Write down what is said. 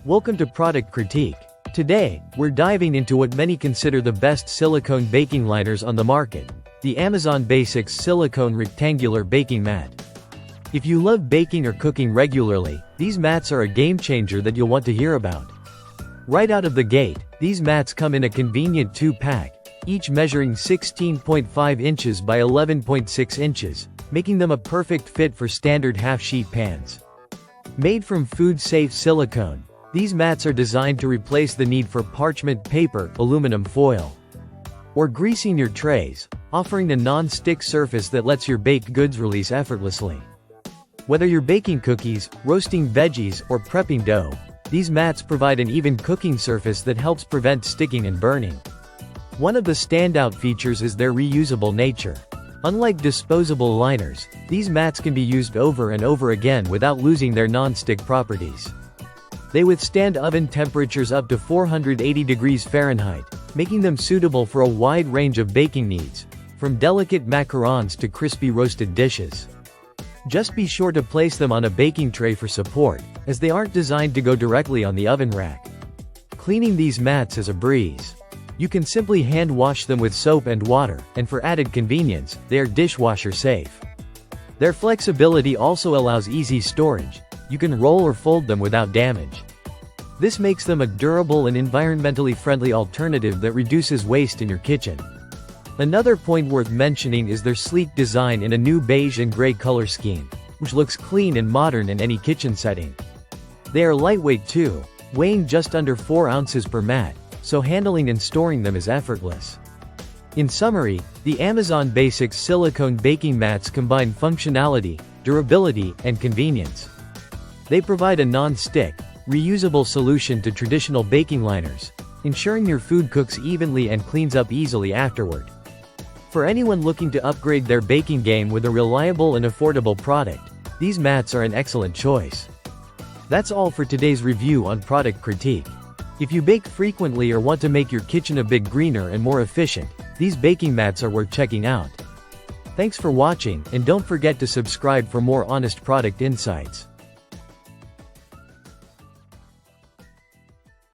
Welcome to Product Critique. Today, we're diving into what many consider the best silicone baking liners on the market, the Amazon Basics Silicone Rectangular Baking Mat. If you love baking or cooking regularly, these mats are a game changer that you'll want to hear about. Right out of the gate, these mats come in a convenient 2-pack, each measuring 16.5 inches by 11.6 inches, making them a perfect fit for standard half-sheet pans. Made from food-safe silicone, these mats are designed to replace the need for parchment paper, aluminum foil, or greasing your trays, offering a non-stick surface that lets your baked goods release effortlessly. Whether you're baking cookies, roasting veggies, or prepping dough, these mats provide an even cooking surface that helps prevent sticking and burning. One of the standout features is their reusable nature. Unlike disposable liners, these mats can be used over and over again without losing their non-stick properties. They withstand oven temperatures up to 480 degrees Fahrenheit, making them suitable for a wide range of baking needs, from delicate macarons to crispy roasted dishes. Just be sure to place them on a baking tray for support, as they aren't designed to go directly on the oven rack. Cleaning these mats is a breeze. You can simply hand wash them with soap and water, and for added convenience, they are dishwasher safe. Their flexibility also allows easy storage. You can roll or fold them without damage. This makes them a durable and environmentally friendly alternative that reduces waste in your kitchen. Another point worth mentioning is their sleek design in a new beige and gray color scheme, which looks clean and modern in any kitchen setting. They are lightweight too, weighing just under 4 ounces per mat, so handling and storing them is effortless. In summary, the Amazon Basics silicone baking mats combine functionality, durability, and convenience. They provide a non-stick, reusable solution to traditional baking liners, ensuring your food cooks evenly and cleans up easily afterward. For anyone looking to upgrade their baking game with a reliable and affordable product, these mats are an excellent choice. That's all for today's review on Product Critique. If you bake frequently or want to make your kitchen a bit greener and more efficient, these baking mats are worth checking out. Thanks for watching, and don't forget to subscribe for more honest product insights.